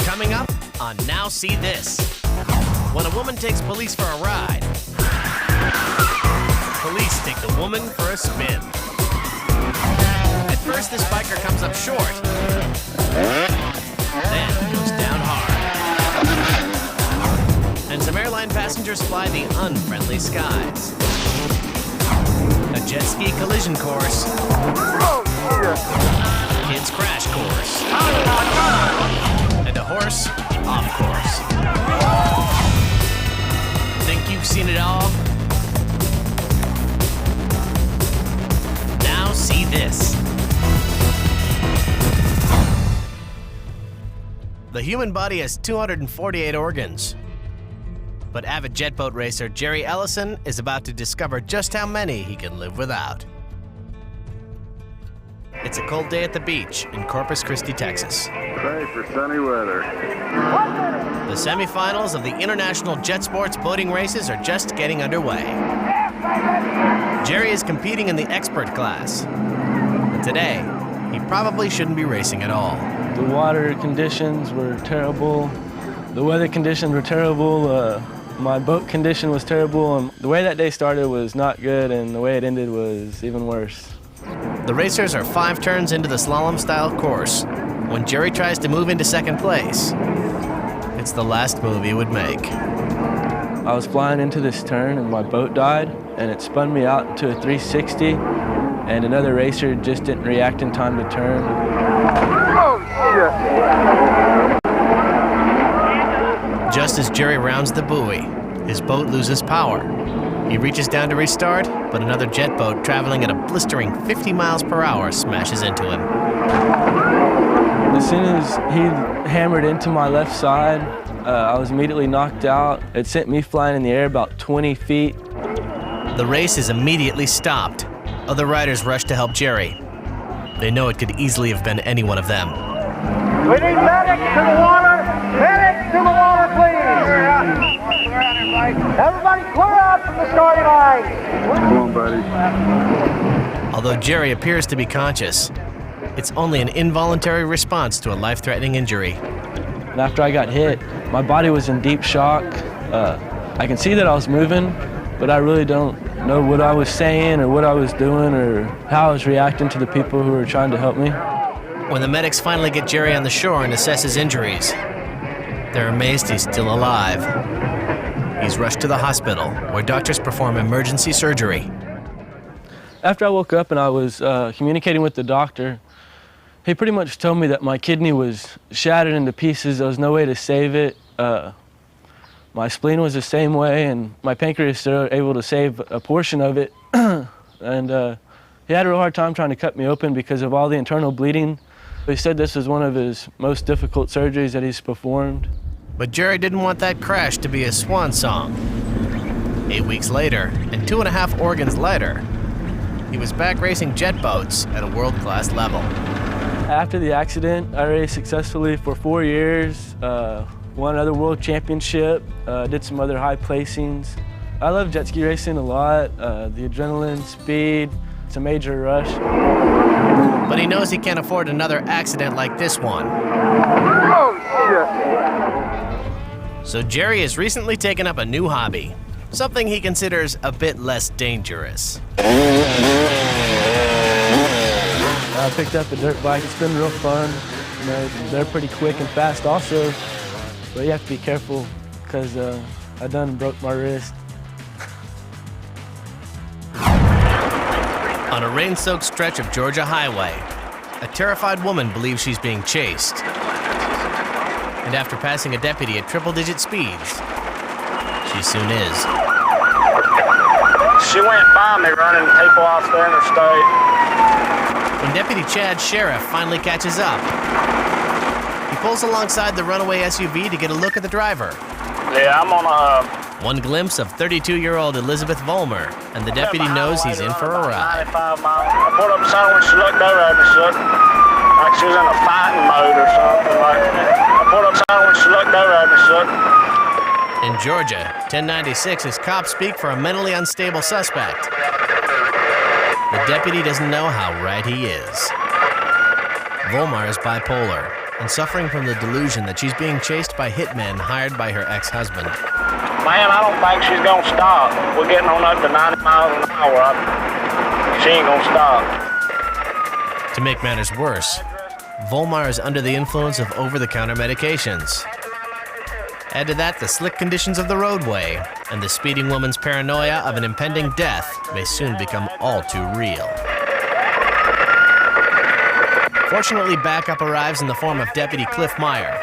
Coming up on Now See This. When a woman takes police for a ride, police take the woman for a spin. At first, this biker comes up short, then goes down hard. And some airline passengers fly the unfriendly skies. A jet ski collision course. Kids crash course. And a horse off course. Think you've seen it all? Now see this. The human body has 248 organs. But avid jet boat racer Jerry Ellison is about to discover just how many he can live without. It's a cold day at the beach in Corpus Christi, Texas. Pray for sunny weather. The semifinals of the International Jet Sports boating races are just getting underway. Jerry is competing in the expert class. But today, he probably shouldn't be racing at all. The water conditions were terrible. The weather conditions were terrible. My boat condition was terrible. And the way that day started was not good, and the way it ended was even worse. The racers are 5 turns into the slalom-style course when Jerry tries to move into second place. It's the last move he would make. I was flying into this turn and my boat died, and it spun me out into a 360, and another racer just didn't react in time to turn. Oh, shit! Just as Jerry rounds the buoy, his boat loses power. He reaches down to restart, but another jet boat traveling at a blistering 50 miles per hour smashes into him. As soon as he hammered into my left side, I was immediately knocked out. It sent me flying in the air about 20 feet. The race is immediately stopped. Other riders rush to help Jerry. They know it could easily have been any one of them. We need medics to the water! Medics to the water, please! Everybody clear out from the starting line! Come on, buddy. Although Jerry appears to be conscious, it's only an involuntary response to a life-threatening injury. And after I got hit, my body was in deep shock. I can see that I was moving, but I really don't know what I was saying or what I was doing or how I was reacting to the people who were trying to help me. When the medics finally get Jerry on the shore and assess his injuries, they're amazed he's still alive. He's rushed to the hospital, where doctors perform emergency surgery. After I woke up and I was communicating with the doctor, he pretty much told me that my kidney was shattered into pieces. There was no way to save it. My spleen was the same way, and my pancreas still able to save a portion of it. And he had a real hard time trying to cut me open because of all the internal bleeding. He said this was one of his most difficult surgeries that he's performed. But Jerry didn't want that crash to be his swan song. 8 weeks later, and 2.5 organs lighter, he was back racing jet boats at a world-class level. After the accident, I raced successfully for 4 years, won another world championship, did some other high placings. I love jet ski racing a lot, the adrenaline, speed, it's a major rush. But he knows he can't afford another accident like this one. Oh, shit! So Jerry has recently taken up a new hobby, something he considers a bit less dangerous. I picked up a dirt bike. It's been real fun. You know, they're pretty quick and fast also, but you have to be careful because I done broke my wrist. On a rain-soaked stretch of Georgia highway, a terrified woman believes she's being chased. And after passing a deputy at triple-digit speeds, she soon is. She went by me running people off the interstate. When Deputy Chad Sheriff finally catches up, he pulls alongside the runaway SUV to get a look at the driver. Yeah, I'm on a... One glimpse of 32-year-old Elizabeth Vollmer, and the deputy knows he's in for a ride. 95 miles. I pulled up beside her when she looked over at me. She looked like she was in a fighting mode or something. I pulled up beside her when she looked over at me. She looked... In Georgia, 1096 is cops speak for a mentally unstable suspect. The deputy doesn't know how right he is. Volmar is bipolar and suffering from the delusion that she's being chased by hitmen hired by her ex-husband. Man, I don't think she's gonna stop. We're getting on up to 90 miles an hour. She ain't gonna stop. To make matters worse, Volmar is under the influence of over-the-counter medications. Add to that the slick conditions of the roadway, and the speeding woman's paranoia of an impending death may soon become all too real. Fortunately, backup arrives in the form of Deputy Cliff Meyer.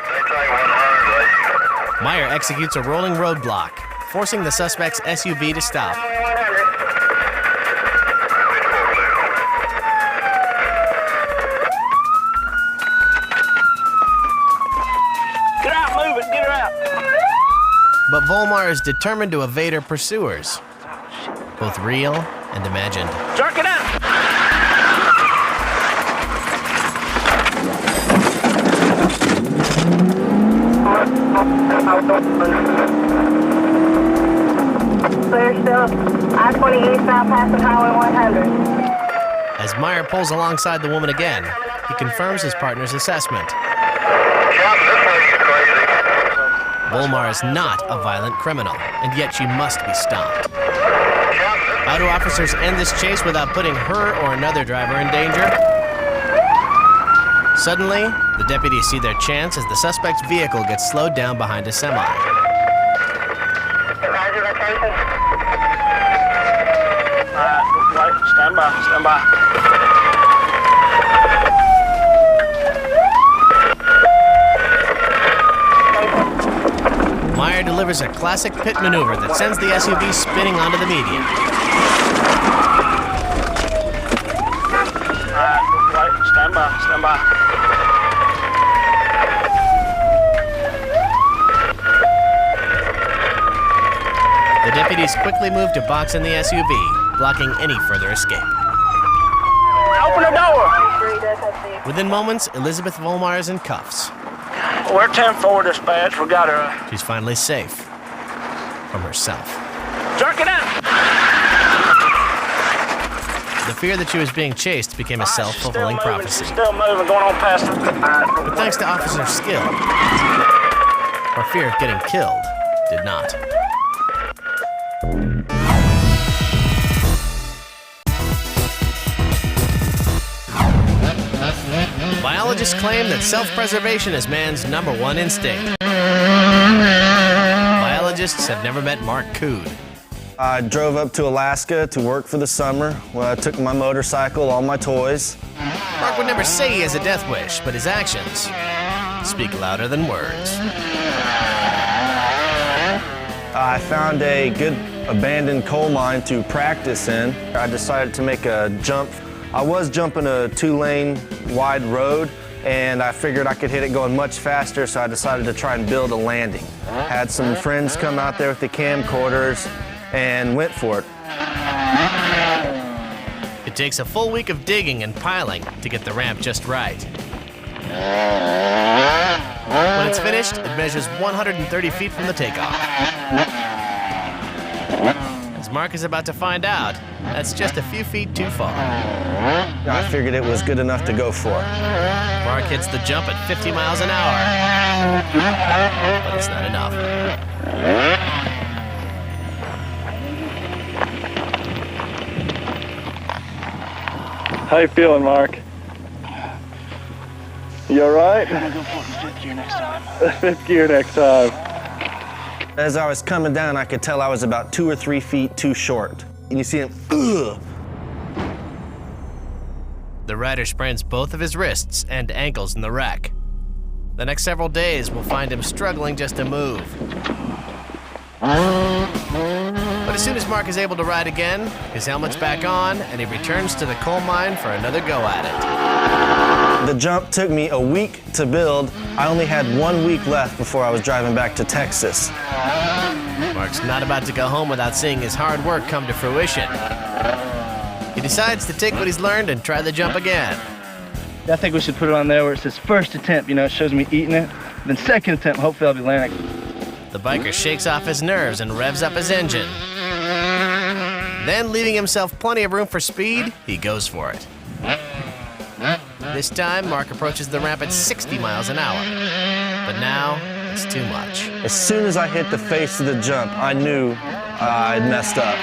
Meyer executes a rolling roadblock, forcing the suspect's SUV to stop. Get out, move it, get her out. But Volmar is determined to evade her pursuers, both real and imagined. Jerk it out. Clear still. I-20 eastbound passing Highway 100. As Meyer pulls alongside the woman again, he confirms his partner's assessment. Volmar is not a violent criminal, and yet she must be stopped. How do officers end this chase without putting her or another driver in danger? Suddenly, the deputies see their chance as the suspect's vehicle gets slowed down behind a semi. Roger, location. Right, stand by, stand by. Meyer delivers a classic pit maneuver that sends the SUV spinning onto the median. Right, stand by, stand by. The deputies quickly move to box in the SUV, blocking any further escape. Open the door. Within moments, Elizabeth Volmar is in cuffs. We're 10-4 dispatch. We got her. She's finally safe from herself. Jerk it out. The fear that she was being chased became a self-fulfilling prophecy. She's still moving, going on past the... But thanks to officer skill, her fear of getting killed did not. Biologists claim that self-preservation is man's #1 instinct. Biologists have never met Mark Cood. I drove up to Alaska to work for the summer. I took my motorcycle, all my toys. Mark would never say he has a death wish, but his actions speak louder than words. I found a good abandoned coal mine to practice in. I decided to make a jump. I was jumping a 2-lane wide road, and I figured I could hit it going much faster, so I decided to try and build a landing. Had some friends come out there with the camcorders and went for it. It takes a full week of digging and piling to get the ramp just right. When it's finished, it measures 130 feet from the takeoff. As Mark is about to find out, that's just a few feet too far. I figured it was good enough to go for. Mark hits the jump at 50 miles an hour, but it's not enough. How you feeling, Mark? You all right? I'm gonna go for the 5th gear next time. 5th gear next time. As I was coming down, I could tell I was about 2 or 3 feet too short. And you see him, ugh. The rider sprains both of his wrists and ankles in the wreck. The next several days will find him struggling just to move. But as soon as Mark is able to ride again, his helmet's back on, and he returns to the coal mine for another go at it. The jump took me a week to build. I only had 1 week left before I was driving back to Texas. Mark's not about to go home without seeing his hard work come to fruition. He decides to take what he's learned and try the jump again. I think we should put it on there where it says first attempt, you know, it shows me eating it. Then second attempt, hopefully I'll be landing. The biker shakes off his nerves and revs up his engine. Then, leaving himself plenty of room for speed, he goes for it. This time, Mark approaches the ramp at 60 miles an hour. But now, it's too much. As soon as I hit the face of the jump, I knew I'd messed up.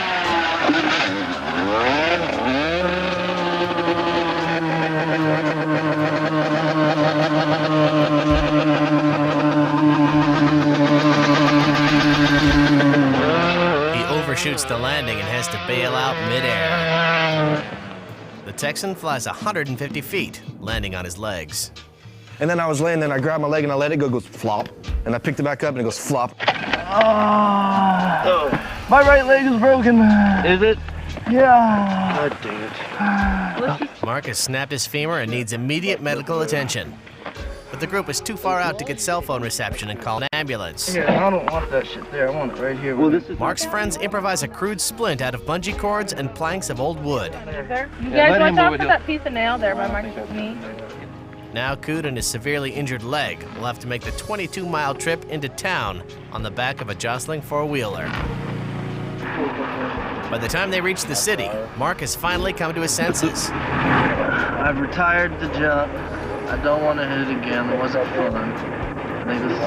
He overshoots the landing and has to bail out midair. The Texan flies 150 feet, landing on his legs. And then I was laying there and I grabbed my leg and I let it go, it goes flop. And I picked it back up and it goes flop. My right leg is broken. Is it? Yeah. God dang it. Mark has snapped his femur and needs immediate medical attention. But the group is too far out to get cell phone reception and call an ambulance. Here, I don't want that shit there. I want it right here. Well, this is Mark's friends improvise a crude splint out of bungee cords and planks of old wood. You guys watch out for that piece of nail there by Mark's knee. Now Coot and his severely injured leg will have to make the 22-mile trip into town on the back of a jostling four-wheeler. By the time they reach the city, Mark has finally come to his senses. I've retired the jump. I don't want to hit it again. It wasn't fun. I think this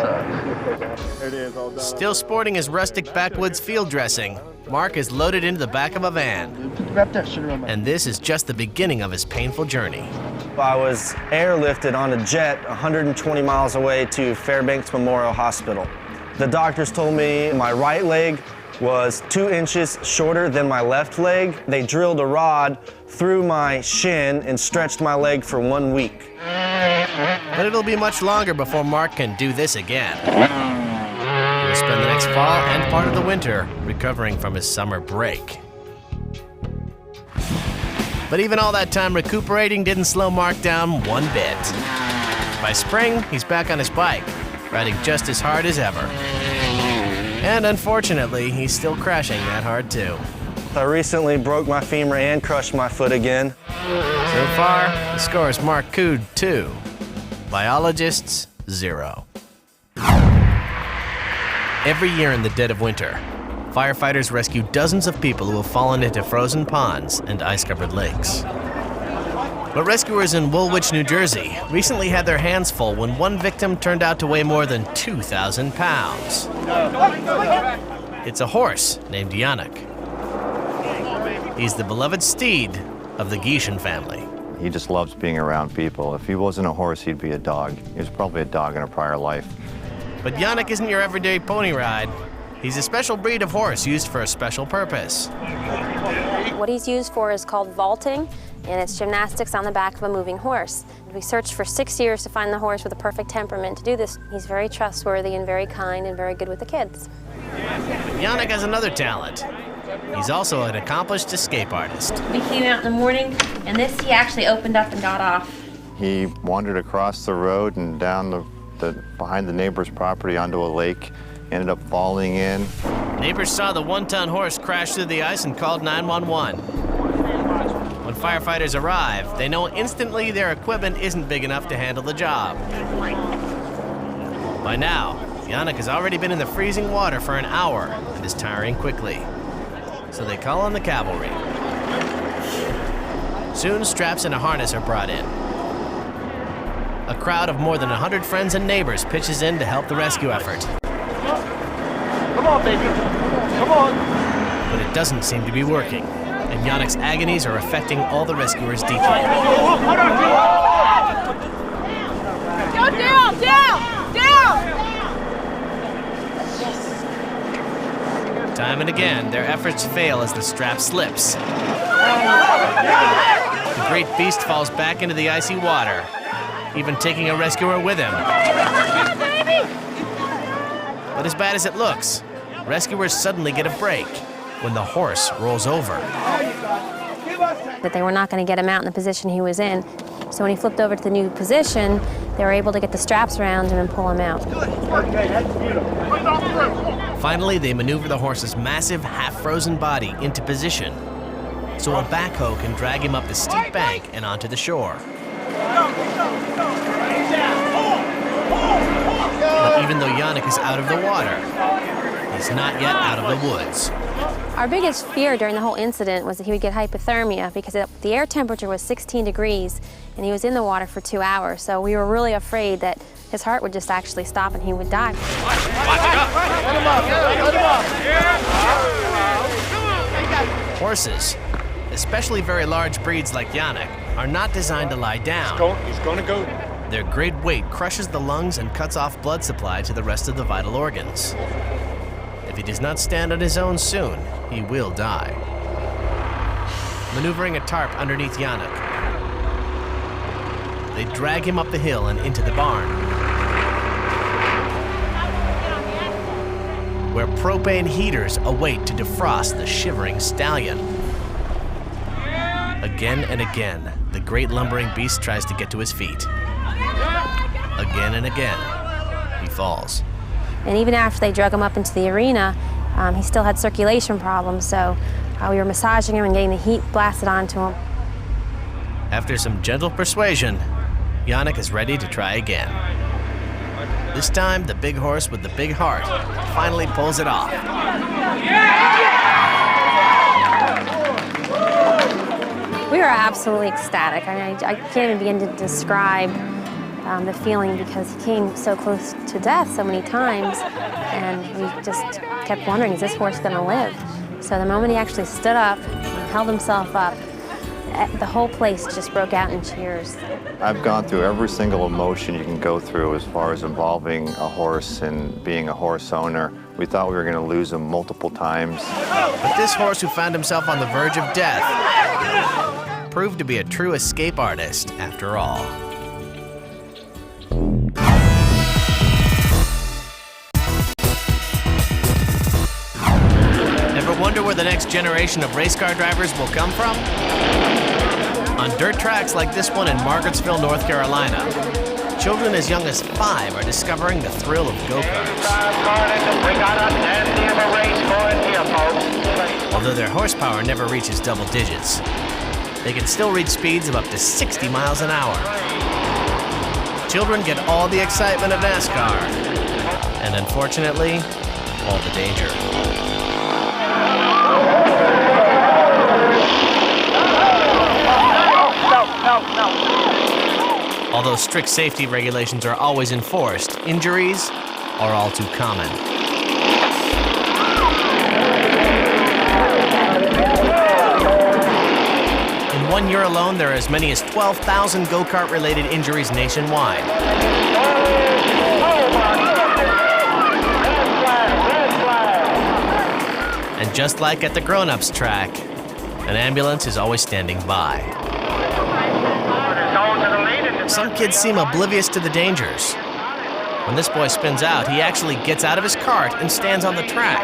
sucks. Still sporting his rustic backwoods field dressing, Mark is loaded into the back of a van. Wrap that shit around my... And this is just the beginning of his painful journey. I was airlifted on a jet 120 miles away to Fairbanks Memorial Hospital. The doctors told me my right leg was 2 inches shorter than my left leg. They drilled a rod through my shin and stretched my leg for 1 week. But it'll be much longer before Mark can do this again. He will spend the next fall and part of the winter recovering from his summer break. But even all that time recuperating didn't slow Mark down one bit. By spring, he's back on his bike, riding just as hard as ever. And unfortunately, he's still crashing that hard too. I recently broke my femur and crushed my foot again. So far, the score is Mark Cood 2, biologists 0. Every year in the dead of winter, firefighters rescue dozens of people who have fallen into frozen ponds and ice-covered lakes. But rescuers in Woolwich, New Jersey recently had their hands full when one victim turned out to weigh more than 2,000 pounds. It's a horse named Yannick. He's the beloved steed of the Geishan family. He just loves being around people. If he wasn't a horse, he'd be a dog. He was probably a dog in a prior life. But Yannick isn't your everyday pony ride. He's a special breed of horse used for a special purpose. What he's used for is called vaulting, and it's gymnastics on the back of a moving horse. We searched for 6 years to find the horse with the perfect temperament to do this. He's very trustworthy and very kind and very good with the kids. But Yannick has another talent. He's also an accomplished escape artist. We came out in the morning, and this he actually opened up and got off. He wandered across the road and down behind the neighbor's property onto a lake, ended up falling in. Neighbors saw the one-ton horse crash through the ice and called 911. When firefighters arrive, they know instantly their equipment isn't big enough to handle the job. By now, Yannick has already been in the freezing water for an hour and is tiring quickly. So they call on the cavalry. Soon, straps and a harness are brought in. A crowd of more than 100 friends and neighbors pitches in to help the rescue effort. Come on, baby. Come on. But it doesn't seem to be working, and Yannick's agonies are affecting all the rescuers deeply. Go down, down, down! Time and again, their efforts fail as the strap slips. The great beast falls back into the icy water, even taking a rescuer with him. But as bad as it looks, rescuers suddenly get a break when the horse rolls over. That they were not going to get him out in the position he was in. So when he flipped over to the new position, they were able to get the straps around him and pull him out. Finally, they maneuver the horse's massive, half-frozen body into position so a backhoe can drag him up the steep bank and onto the shore. But even though Yannick is out of the water, he's not yet out of the woods. Our biggest fear during the whole incident was that he would get hypothermia because the air temperature was 16 degrees and he was in the water for 2 hours. So we were really afraid that his heart would just actually stop and he would die. Horses, especially very large breeds like Yannick, are not designed to lie down. He's going to go. Their great weight crushes the lungs and cuts off blood supply to the rest of the vital organs. If he does not stand on his own soon, he will die. Maneuvering a tarp underneath Yannick, they drag him up the hill and into the barn, where propane heaters await to defrost the shivering stallion. Again and again, the great lumbering beast tries to get to his feet. Again and again, he falls. And even after they drug him up into the arena, he still had circulation problems, so we were massaging him and getting the heat blasted onto him. After some gentle persuasion, Yannick is ready to try again. This time, the big horse with the big heart finally pulls it off. We were absolutely ecstatic. I mean, I can't even begin to describe the feeling because he came so close to death so many times, and we just kept wondering, is this horse going to live? So the moment he actually stood up and held himself up, the whole place just broke out in cheers. I've gone through every single emotion you can go through as far as involving a horse and being a horse owner. We thought we were going to lose him multiple times. But this horse who found himself on the verge of death proved to be a true escape artist after all. Ever wonder where the next generation of race car drivers will come from? On dirt tracks like this one in Margarettsville, North Carolina, children as young as 5 are discovering the thrill of go-karts. Although their horsepower never reaches double digits, they can still reach speeds of up to 60 miles an hour. Children get all the excitement of NASCAR, and unfortunately, all the danger. Although strict safety regulations are always enforced, injuries are all too common. In 1 year alone, there are as many as 12,000 go-kart related injuries nationwide. And just like at the grown-ups track, an ambulance is always standing by. Some kids seem oblivious to the dangers. When this boy spins out, he actually gets out of his cart and stands on the track.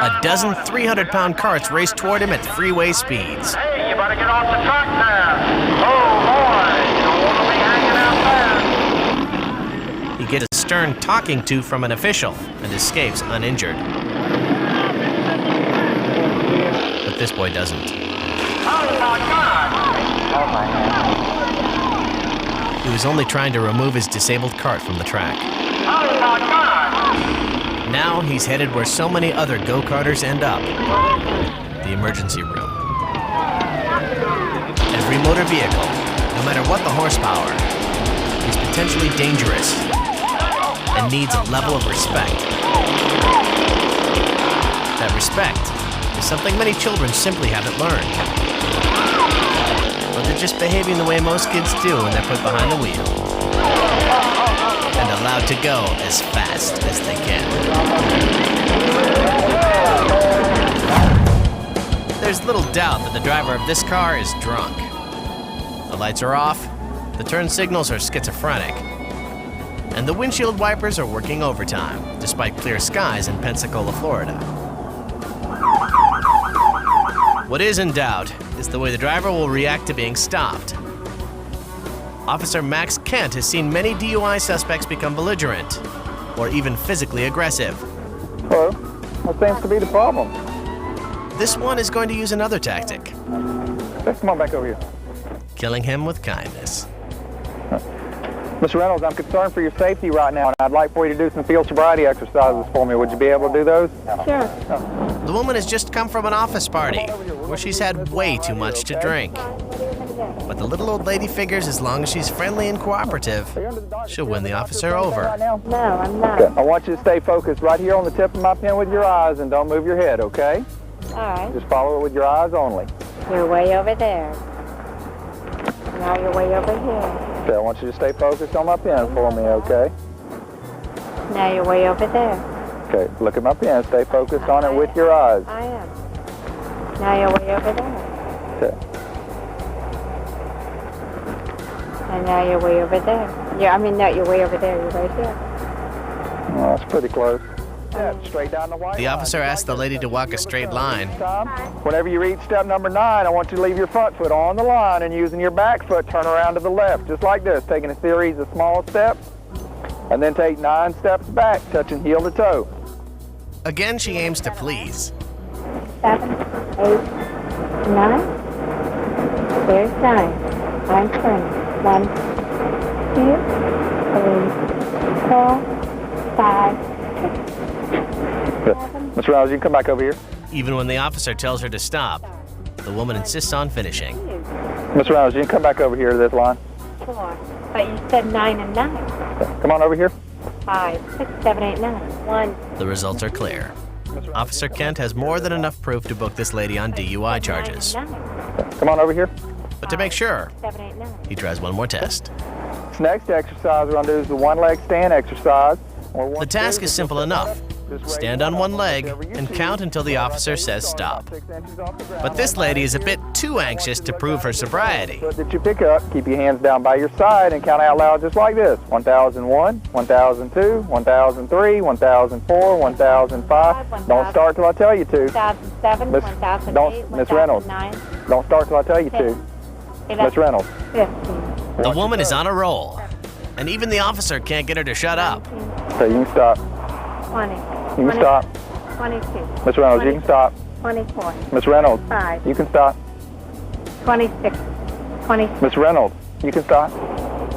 A dozen 300-pound carts race toward him at freeway speeds. Hey, you better get off the track now. Oh, boy, you don't want to be hanging out there. He gets a stern talking to from an official and escapes uninjured. But this boy doesn't. Oh, my God. Oh, my God. He was only trying to remove his disabled cart from the track. Oh, my God. Now he's headed where so many other go-karters end up, the emergency room. Every motor vehicle, no matter what the horsepower, is potentially dangerous and needs a level of respect. That respect is something many children simply haven't learned. Or they're just behaving the way most kids do when they're put behind the wheel and allowed to go as fast as they can. There's little doubt that the driver of this car is drunk. The lights are off, the turn signals are schizophrenic, and the windshield wipers are working overtime, despite clear skies in Pensacola, Florida. What is in doubt is the way the driver will react to being stopped. Officer Max Kent has seen many DUI suspects become belligerent or even physically aggressive. Hello. What seems to be the problem? This one is going to use another tactic, Let's come on back over here. killing him with kindness. Mr. Reynolds, I'm concerned for your safety right now, and I'd like for you to do some field sobriety exercises for me. Would you be able to do those? Sure. The woman has just come from an office party where she's had way too much to drink. But the little old lady figures as long as she's friendly and cooperative, she'll win the officer over. No, I'm not. Okay. I want you to stay focused right here on the tip of my pen with your eyes, and don't move your head, okay? All right. Just follow it with your eyes only. You're way over there. Now you're way over here. Okay, I want you to stay focused on my pen for me, okay? Now you're way over there. Okay, look at my pen. Stay focused on it with your eyes. I am. Now you're way over there. Okay. And now you're way over there. No, you're way over there. You're right there. Well, that's pretty close. Yeah, straight down the white The officer asked the lady to walk a straight line. Whenever you reach step number 9, I want you to leave your front foot on the line and using your back foot, turn around to the left, just like this, taking a series of small steps, and then take 9 steps back, touching heel to toe. Again, she aims to please. 7, 8, 9. There's 9. I'm turning. 1, 2, 3, 4, 5, 6. Mr. Reynolds, you can come back over here. Even when the officer tells her to stop, the woman insists on finishing. Mr. Reynolds, you can come back over here to this line. 4. But you said 9 and 9. Okay. Come on over here. 5, 6, 7, 8, 9. 1. The results are clear. Officer Kent has more than enough proof to book this lady on DUI charges. 9 and 9. Okay. Come on over here. But to make sure, 7, 8, 9. he tries one more test. This next exercise we're going to do is the one-leg stand exercise. The task is simple enough. Stand on one leg and count until the officer says stop. But this lady is a bit too anxious to prove her sobriety. Foot that you pick up, keep your hands down by your side and count out loud just like this. 1001, 1002, 1003, 1004, 1005. Don't start till I tell you to. 1007, 1008, Miss Reynolds. 1009. Don't start till I tell you to. Miss Reynolds. 15. The woman is on a roll, and even the officer can't get her to shut up. Okay, you can stop. 20. You can stop. 22. Miss Reynolds, you can stop. 24. Miss Reynolds. 5. You can stop. 26. 27. Miss Reynolds, you can stop.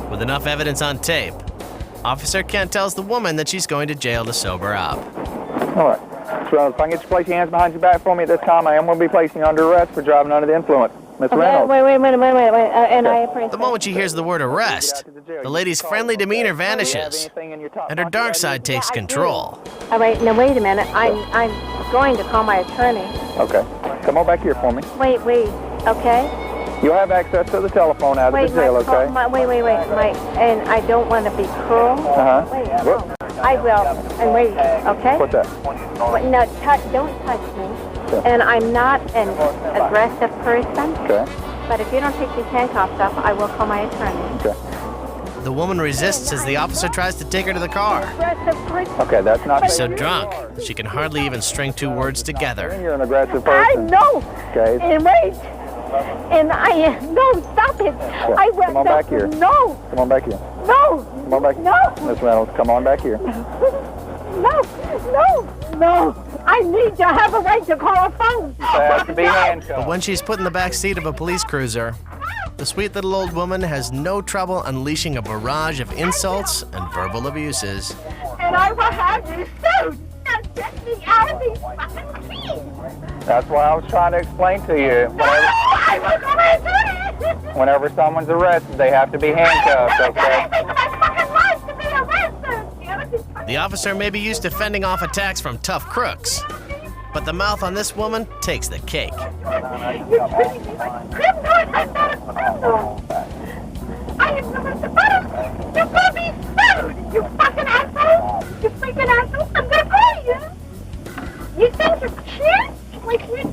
With enough evidence on tape, Officer Kent tells the woman that she's going to jail to sober up. All right. Miss Reynolds, if I can get you to place your hands behind your back for me at this time, I am going to be placing you under arrest for driving under the influence. Miss Reynolds. Wait. And I appreciate The moment she hears the word arrest, the lady's friendly demeanor vanishes, and her dark side takes control. All right, now wait a minute. I'm going to call my attorney. Okay. Come on back here for me. Wait, okay? You'll have access to the telephone out of the jail, okay? Wait. And I don't want to be cruel. Uh-huh. Wait, I will. And wait, okay? What's that? No, don't touch me. Okay. And I'm not an aggressive person. Okay. But if you don't take these handcuffs off, I will call my attorney. Okay. The woman resists as the officer tries to take her to the car. Aggressive person. Okay, that's not She's so drunk that she can hardly even string 2 words together. You're an aggressive I person. know. Okay. And wait. And no, stop it. I will. Come on back here. No. Come on back here. No. Come on back. No. Miss Reynolds, come on back here. No. I need to have a right to call a phone. Has to be handcuffed. But when she's put in the back seat of a police cruiser, the sweet little old woman has no trouble unleashing a barrage of insults and verbal abuses. And I will have you sued. Now get me out of these fucking keys. That's why I was trying to explain to you. I will call my attorney. Whenever someone's arrested, they have to be handcuffed, okay? It's my fucking life to be arrested. The officer may be used to fending off attacks from tough crooks, but the mouth on this woman takes the cake. You're treating me like a criminal. I'm not a criminal. I am not the butter. You're gonna be sued. You fucking asshole. You freaking asshole. I'm gonna call you. You think you're cute? Like you're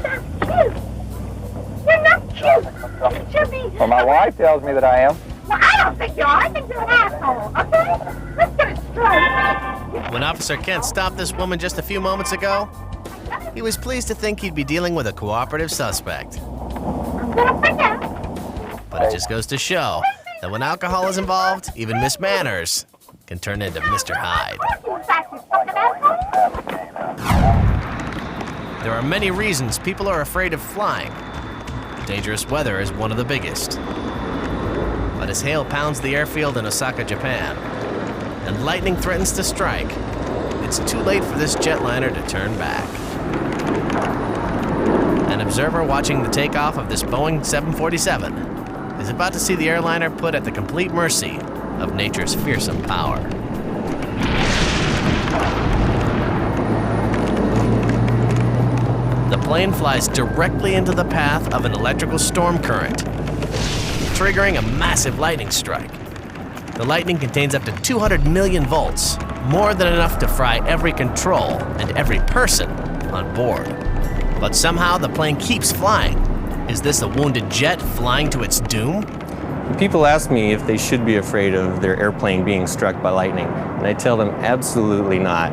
not cute. You're not cute. You should be. Well, my wife tells me that I am. Well, I don't think you are. I think you're an asshole. Okay? Let's get it straight. When Officer Kent stopped this woman just a few moments ago, he was pleased to think he'd be dealing with a cooperative suspect. I'm gonna forget. But it just goes to show that when alcohol is involved, even Miss Manners can turn into Mr. Hyde. There are many reasons people are afraid of flying. Dangerous weather is one of the biggest. But as hail pounds the airfield in Osaka, Japan, and lightning threatens to strike, it's too late for this jetliner to turn back. An observer watching the takeoff of this Boeing 747 is about to see the airliner put at the complete mercy of nature's fearsome power. The plane flies directly into the path of an electrical storm current, triggering a massive lightning strike. The lightning contains up to 200 million volts, more than enough to fry every control and every person on board. But somehow the plane keeps flying. Is this a wounded jet flying to its doom? People ask me if they should be afraid of their airplane being struck by lightning, and I tell them absolutely not.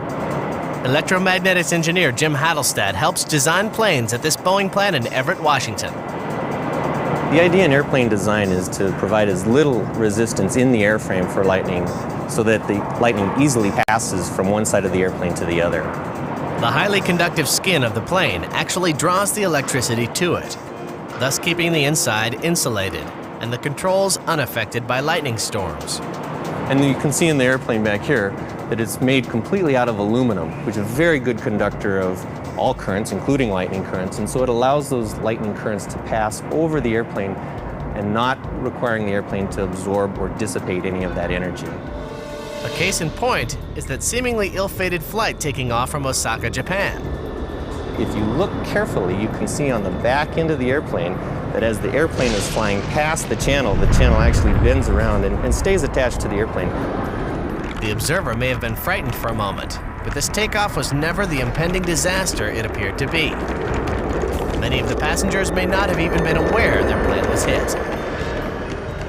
Electromagnetics engineer Jim Hadelstad helps design planes at this Boeing plant in Everett, Washington. The idea in airplane design is to provide as little resistance in the airframe for lightning so that the lightning easily passes from one side of the airplane to the other. The highly conductive skin of the plane actually draws the electricity to it, thus keeping the inside insulated and the controls unaffected by lightning storms. And you can see in the airplane back here that it's made completely out of aluminum, which is a very good conductor of all currents, including lightning currents, and so it allows those lightning currents to pass over the airplane and not requiring the airplane to absorb or dissipate any of that energy. A case in point is that seemingly ill-fated flight taking off from Osaka, Japan. If you look carefully, you can see on the back end of the airplane that as the airplane is flying past the channel actually bends around and stays attached to the airplane. The observer may have been frightened for a moment, but this takeoff was never the impending disaster it appeared to be. Many of the passengers may not have even been aware their plane was hit.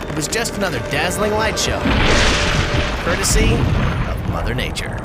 It was just another dazzling light show, courtesy of Mother Nature.